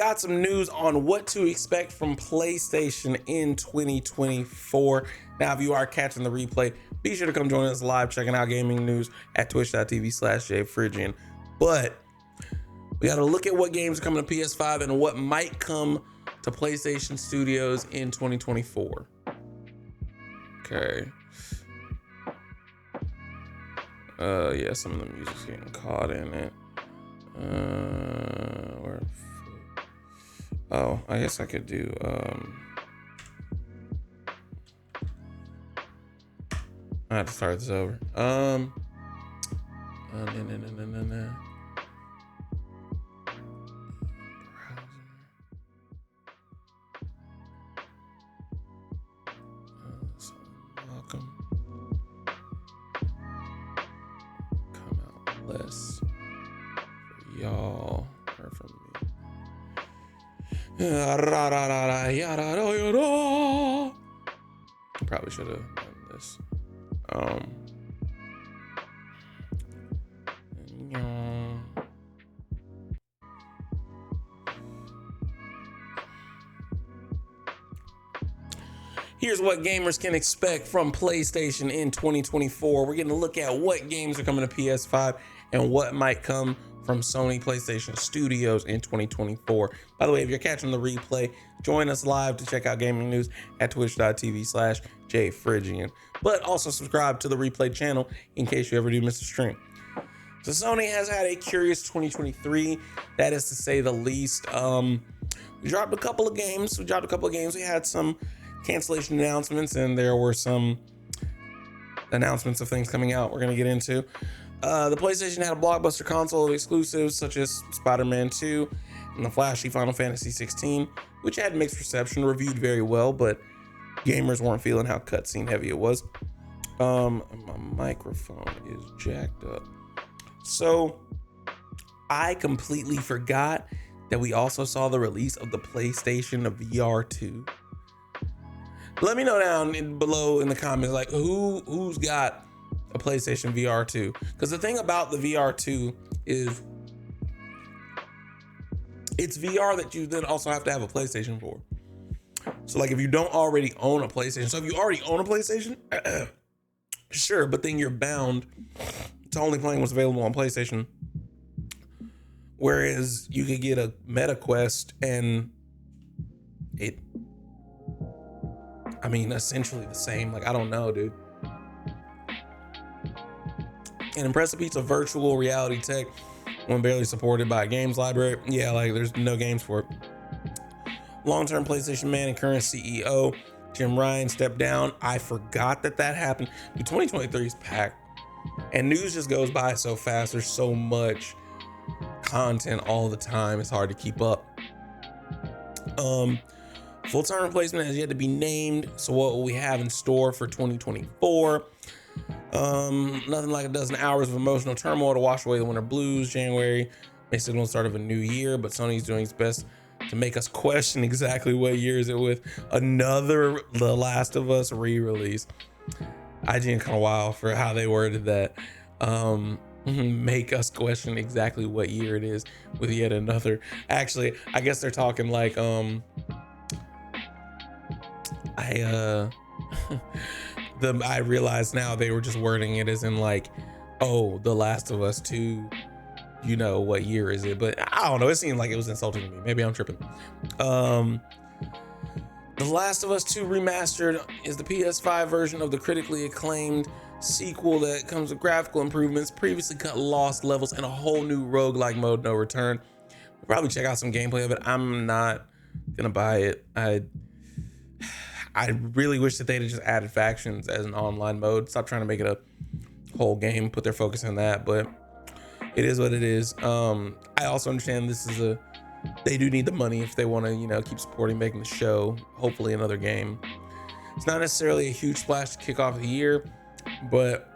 got some news on what to expect from PlayStation in 2024. Now, if you are catching the replay, be sure to come join us live checking out gaming news at twitch.tv/jfrigian. But we got to look at what games are coming to PS5 and what might come to PlayStation Studios in 2024. Okay. Yeah, some of the music's getting caught in it. Oh, I guess I could do I have to start this over. No. Welcome. Come out less for y'all or for me. Probably should have done this. Here's what gamers can expect from PlayStation in 2024. We're going to look at what games are coming to PS5 and what might come from Sony PlayStation Studios in 2024. By the way, if you're catching the replay, join us live to check out gaming news at twitch.tv/jfrigian. But also subscribe to the replay channel in case you ever do miss a stream. So Sony has had a curious 2023, that is to say the least. We dropped a couple of games. We had some cancellation announcements, and there were some announcements of things coming out we're going to get into. The PlayStation had a blockbuster console of exclusives such as Spider-Man 2 and the flashy Final Fantasy 16, which had mixed reception, reviewed very well, but gamers weren't feeling how cutscene heavy it was. My microphone is jacked up. So I completely forgot that we also saw the release of the PlayStation VR 2. Let me know down below in the comments, like who's got a PlayStation VR 2? Because the thing about the VR 2 is it's VR that you then also have to have a PlayStation for. So like if you don't already own a PlayStation, so if you already own a PlayStation, sure, but then you're bound to only playing what's available on PlayStation. Whereas you could get a Meta Quest and essentially the same. Like, I don't know, dude. An impressive piece of virtual reality tech when barely supported by a games library. Yeah, like there's no games for it. Long-term PlayStation man and current CEO Jim Ryan stepped down. I forgot that happened. 2023 is packed. And news just goes by so fast. There's so much content all the time. It's hard to keep up. Full-time replacement has yet to be named. So what will we have in store for 2024? Nothing like a dozen hours of emotional turmoil to wash away the winter blues. January may signal the start of a new year, but Sony's doing its best to make us question exactly what year is it with another The Last of Us re-release. IGN kind of wild for how they worded that. Make us question exactly what year it is with yet another. Actually, I guess they're talking like I realize now they were just wording it as in like, oh, The Last of Us 2, you know, what year is it? But I don't know, it seemed like it was insulting to me. Maybe I'm tripping. The Last of Us 2 Remastered is the PS5 version of the critically acclaimed sequel that comes with graphical improvements, previously cut lost levels, and a whole new roguelike mode, No Return. We'll probably check out some gameplay of it. I'm not gonna buy it. I really wish that they'd just added factions as an online mode. Stop trying to make it a whole game, put their focus on that, but it is what it is. I also understand they do need the money if they want to, keep supporting, making the show, hopefully another game. It's not necessarily a huge splash to kick off the year, but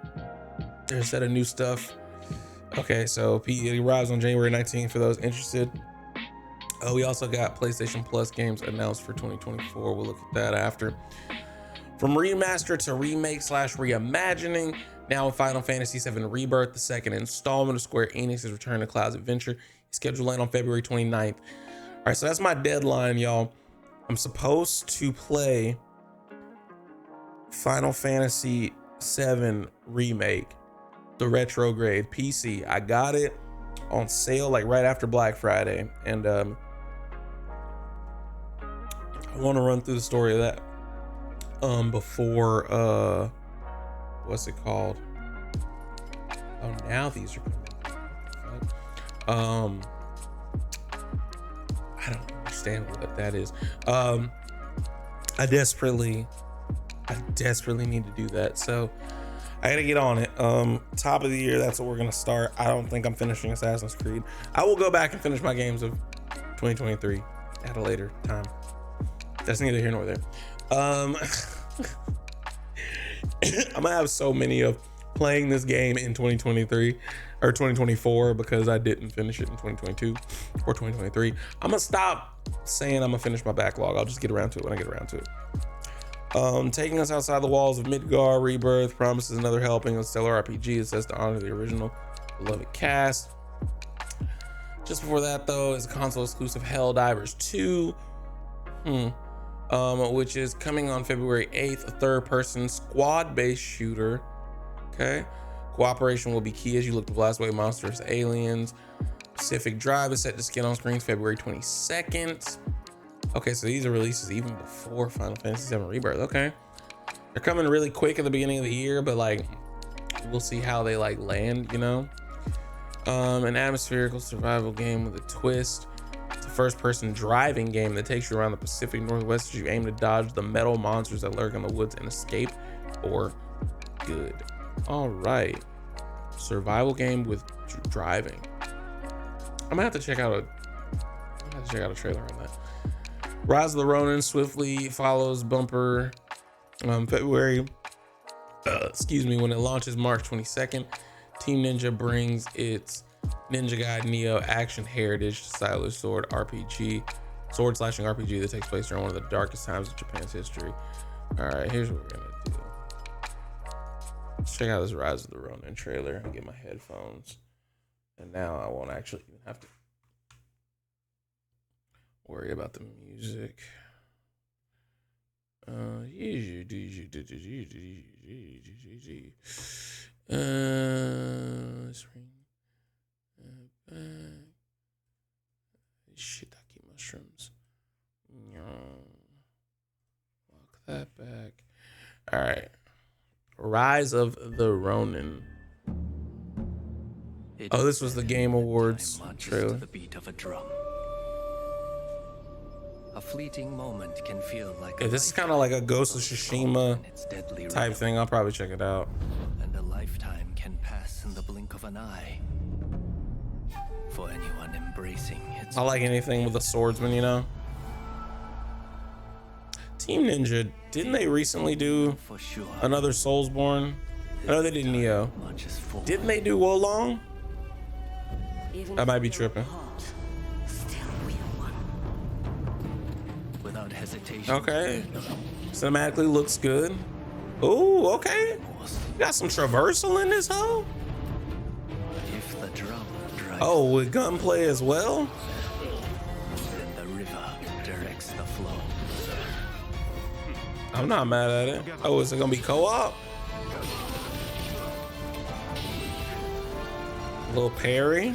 there's a set of new stuff. Okay, so it arrives on January 19th for those interested. We also got PlayStation Plus games announced for 2024. We'll look at that after. From remaster to remake / reimagining, now in Final Fantasy VII Rebirth, the second installment of Square Enix's Return to Cloud's Adventure is scheduled to land on February 29th. right, so that's my deadline, y'all. I'm supposed to play Final Fantasy VII Remake, the retrograde PC. I got it on sale like right after Black Friday, and I want to run through the story of that before what's it called? Oh, now these are coming. I don't understand what that is. I desperately need to do that, so I gotta get on it. Top of the year, that's what we're gonna start. I don't think I'm finishing Assassin's Creed. I will go back and finish my games of 2023 at a later time. That's neither here nor there. I'm gonna have so many of playing this game in 2023 or 2024 because I didn't finish it in 2022 or 2023. I'm gonna stop saying I'm gonna finish my backlog. I'll just get around to it when I get around to it. Taking us outside the walls of Midgar, Rebirth promises another helping of stellar RPG. It says to honor the original beloved cast. Just before that, though, is a console exclusive Helldivers 2, which is coming on February 8th, a third-person squad-based shooter. Okay, cooperation will be key as you look to blast away monsters, aliens. Pacific Drive is set to skid on screens February 22nd. Okay, so these are releases even before Final Fantasy VII Rebirth. Okay, they're coming really quick at the beginning of the year, but like we'll see how they like land, you know. An atmospherical survival game with a twist. It's a first-person driving game that takes you around the Pacific Northwest as you aim to dodge the metal monsters that lurk in the woods and escape for good. All right, survival game with driving. I'm gonna have to check out a trailer on that. Rise of the Ronin swiftly follows Bumper February. When it launches March 22nd. Team Ninja brings its Ninja Gaiden Neo action heritage to stylish sword slashing RPG that takes place during one of the darkest times of Japan's history. All right, here's what we're gonna do. Let's check out this Rise of the Ronin trailer and get my headphones. And now I won't actually even have to worry about the music. Shiitake mushrooms. Walk that back. All right. Rise of the Ronin. Oh, this was the Game Awards trailer. The beat of a drum. A fleeting moment can feel like Yeah, this is kind of like a Ghost of Tsushima type thing. I'll probably check it out. And a lifetime can pass in the blink of an eye. For anyone embracing its I like anything with a swordsman, you know. Team Ninja, didn't they recently do for sure. another Soulsborne? I know they did Neo. Didn't they do Wolong? I might be tripping. Without hesitation. Okay. Cinematically looks good. Ooh, okay. Got some traversal in this hoe. If the drum drives Oh, with gunplay as well? then the river directs the flow. I'm not mad at it. Oh, is it gonna be co-op? Little parry.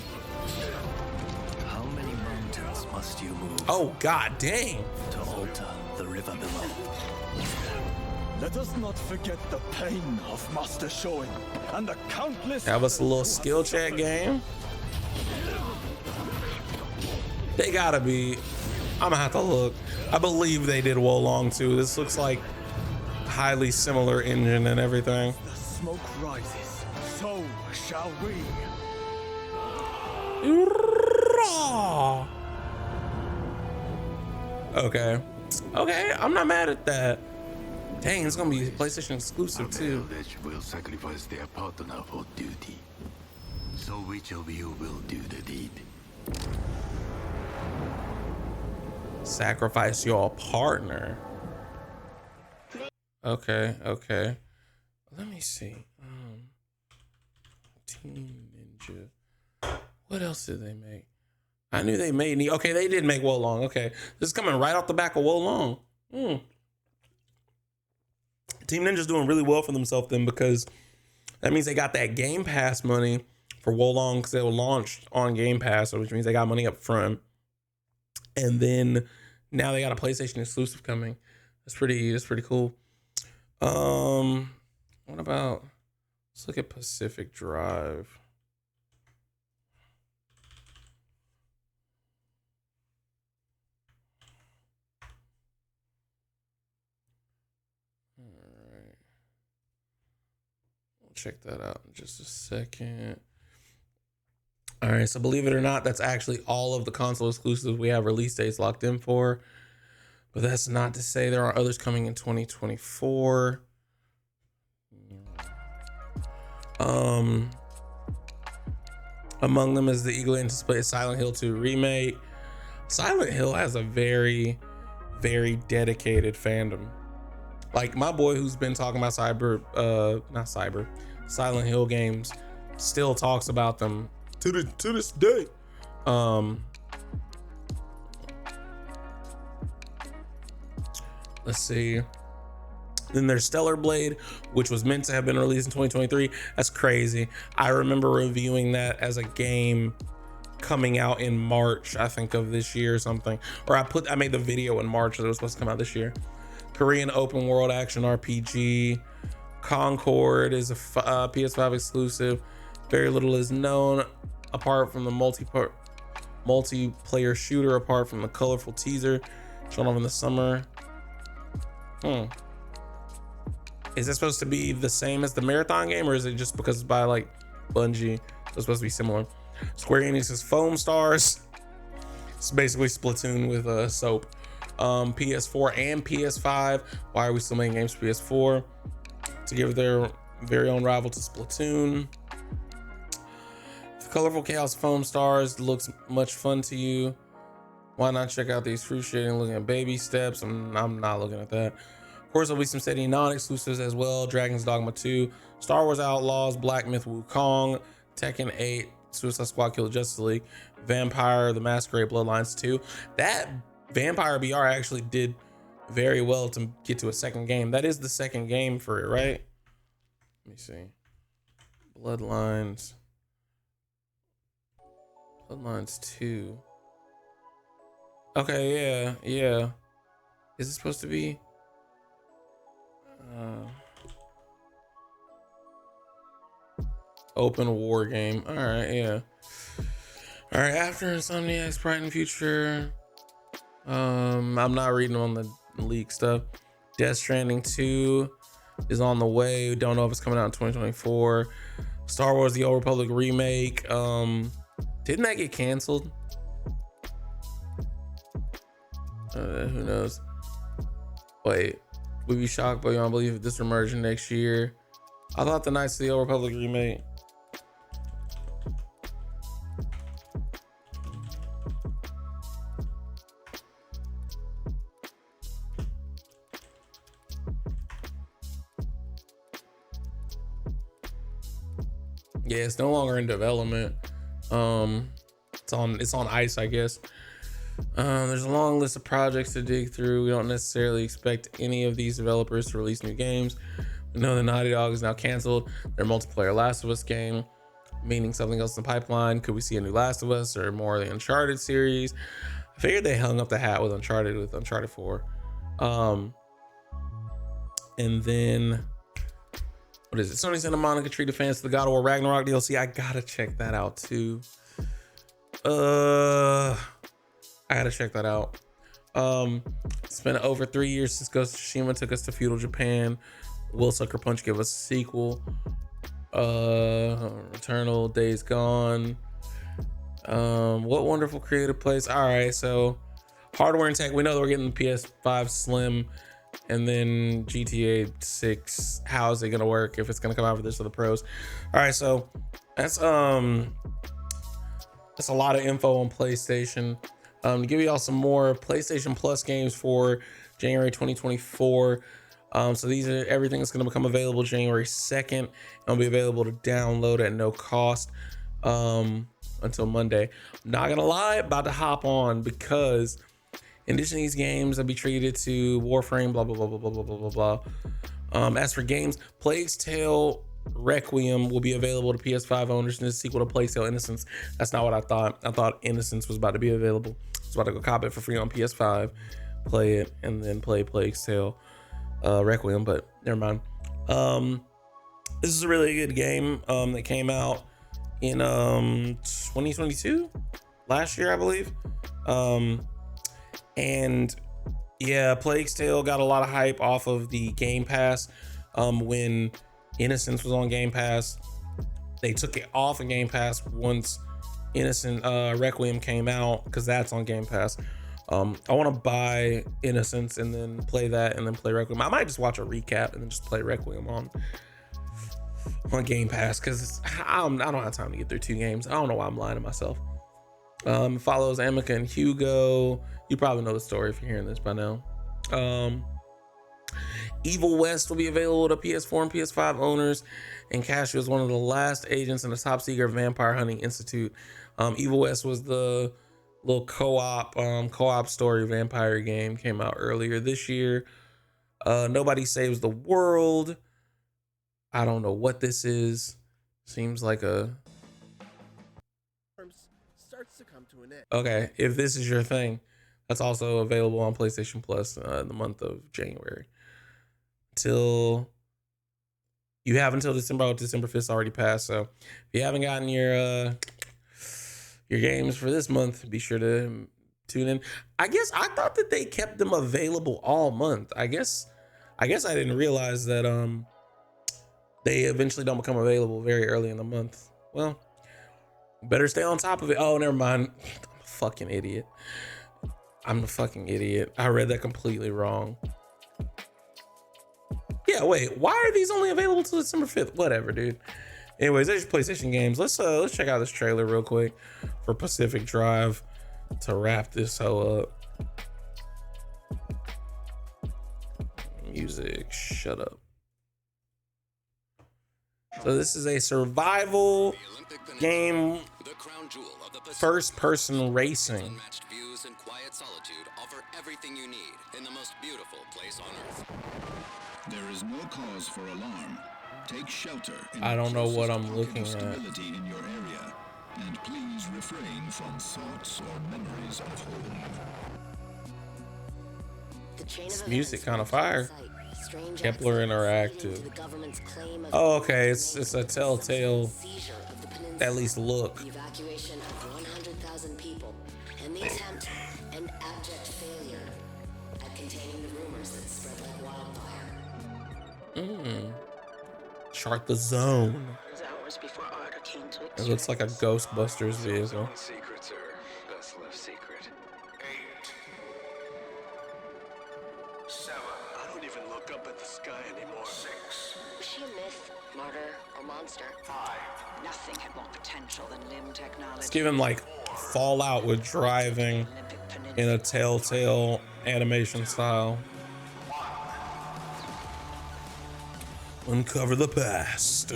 How many mountains must you move Oh, god dang. to alter the river below? Let us not forget the pain of Master Shoin and the countless. Have us a little skill check game. They gotta be. I'm gonna have to look. I believe they did Wolong too. This looks like highly similar engine and everything. The smoke rises, so shall we. Okay. Okay, I'm not mad at that. Dang, it's gonna be PlayStation exclusive too. Will sacrifice their partner for duty. So which of you will do the deed? Sacrifice your partner. Okay, okay. Let me see. Team Ninja. What else did they make? I knew they made Neo. Okay, they did make Wo Long. Okay, this is coming right off the back of Wo Long. Team Ninja's doing really well for themselves then, because that means they got that Game Pass money for Wo Long, because they were launched on Game Pass, which means they got money up front. And then now they got a PlayStation exclusive coming. That's pretty cool. What about, let's look at Pacific Drive. Check that out in just a second. All right, so believe it or not, that's actually all of the console exclusives we have release dates locked in for. But that's not to say there are others coming in 2024. Among them is the eagerly anticipated Silent Hill 2 remake. Silent Hill has a very, very dedicated fandom. Like my boy who's been talking about Silent Hill games still talks about them to this day. Let's see. Then there's Stellar Blade, which was meant to have been released in 2023. That's crazy. I remember reviewing that as a game coming out in March, I think, of this year or something. Or I made the video in March that it was supposed to come out this year. Korean open world action RPG. Concord is a PS5 exclusive. Very little is known apart from the multiplayer shooter, apart from the colorful teaser shown off in the summer. Is it supposed to be the same as the Marathon game, or is it just because it's by like Bungie? It's supposed to be similar. Square Enix's Foam Stars. It's basically Splatoon with soap. PS4 and PS5. Why are we still making games for PS4? To give their very own rival to Splatoon. If Colorful Chaos Foam Stars looks much fun to you, why not check out these frustrating looking at baby steps? I'm not looking at that. Of course, there'll be some steady non-exclusives as well. Dragon's Dogma 2, Star Wars Outlaws, Black Myth Wukong, Tekken 8, Suicide Squad Kill the Justice League, Vampire the Masquerade Bloodlines 2. That Vampire BR actually did very well to get to a second game. That is the second game for it, right? Let me see. Bloodlines 2. Okay, yeah. Is it supposed to be? Open war game. All right, yeah. All right, after Insomniac's Bright and Future. I'm not reading on the leak stuff. Death Stranding 2 is on the way. We don't know if it's coming out in 2024. Star Wars The Old Republic remake. Didn't that get canceled? Who knows? Wait, we'd be shocked but beyond belief if this were merging next year. I thought the Knights of the Old Republic remake. Yeah, it's no longer in development. It's on ice, I guess. There's a long list of projects to dig through. We don't necessarily expect any of these developers to release new games. We know that Naughty Dog is now canceled their multiplayer Last of Us game, meaning something else in the pipeline. Could we see a new Last of Us or more of the Uncharted series? I figured they hung up the hat with Uncharted 4. And then what is it? Sony Santa Monica treated fans to the God of War Ragnarok DLC. I gotta check that out too. I gotta check that out. It's been over 3 years since Ghost of Tsushima took us to feudal Japan. Will Sucker Punch give us a sequel? Eternal, Days Gone. What wonderful creative place. All right, so hardware and tech. We know that we're getting the PS5 Slim, and then GTA 6. How is it gonna work if it's gonna come out for this for the pros? All right, so that's a lot of info on PlayStation. To give you all some more PlayStation Plus games for January 2024. So these are everything that's going to become available January 2nd. It'll be available to download at no cost. until Monday. Not gonna lie, about to hop on because in addition to these games, I'll be treated to Warframe, blah, blah, blah, blah, blah, blah, blah, blah, blah. As for games, Plague's Tale Requiem will be available to PS5 owners in the sequel to Plague's Tale Innocence. That's not what I thought. I thought Innocence was about to be available. I was about to go cop it for free on PS5, play it, and then play Plague's Tale Requiem, but never mind. This is a really good game that came out in 2022, last year, I believe. And yeah, Plague's Tale got a lot of hype off of the Game Pass. When Innocence was on Game Pass, they took it off of Game Pass once Innocent Requiem came out, because that's on Game Pass. I want to buy Innocence and then play that and then play Requiem. I might just watch a recap and then just play Requiem on Game Pass, because I don't have time to get through 2 games. I don't know why I'm lying to myself. Follows Amica and Hugo. You probably know the story if you're hearing this by now. Evil West will be available to PS4 and PS5 owners, and Cashew is one of the last agents in the top secret Vampire Hunting Institute. Evil West was the little co-op story vampire game, came out earlier this year. Nobody Saves the World. I don't know what this is. Seems like a... starts to come to an end. Okay, if this is your thing, that's also available on PlayStation Plus in the month of January. You have until December 5th already passed. So if you haven't gotten your games for this month, be sure to tune in. I guess I thought that they kept them available all month. I guess I didn't realize that they eventually don't become available very early in the month. Well, better stay on top of it. Oh, never mind. I'm a fucking idiot. I read that completely wrong. Yeah, wait, why are these only available till December 5th? Whatever, dude. Anyways, there's PlayStation games. Let's check out this trailer real quick for Pacific Drive to wrap this hoe up. Music, shut up. So this is a survival game, first-person racing. Views and quiet solitude offer everything you need in the most beautiful place on earth. There is no cause for alarm. Take shelter. I don't know what I'm looking at. Stability in your area, and please refrain from thoughts or memories of home. This music kind of fire. Kepler Interactive. Oh, okay. It's a Telltale. At least look. The evacuation of 100,000 people, and the attempt an abject failure at containing the rumors that spread like wildfire. Chart the zone. Hours before order came to It looks like a Ghostbusters vehicle. Secrets are best left secret. 8, 7. I don't even look up at the sky anymore. 6, Was she a myth, martyr, or monster? 5. Nothing had more potential than limb technology. It's giving like Fallout with driving in a Telltale animation style. Uncover the past.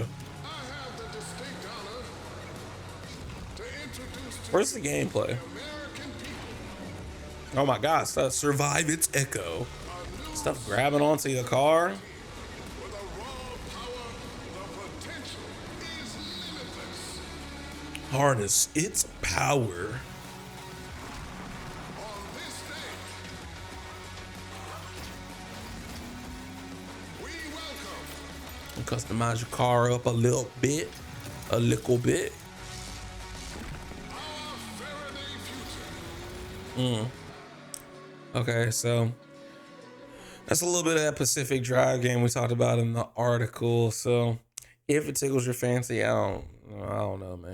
Where's the gameplay? Oh my god, survive its echo. Stuff grabbing onto your car. Harness its power. And customize your car up a little bit. Okay, so that's a little bit of that Pacific Drive game we talked about in the article. So if it tickles your fancy, I don't know, man.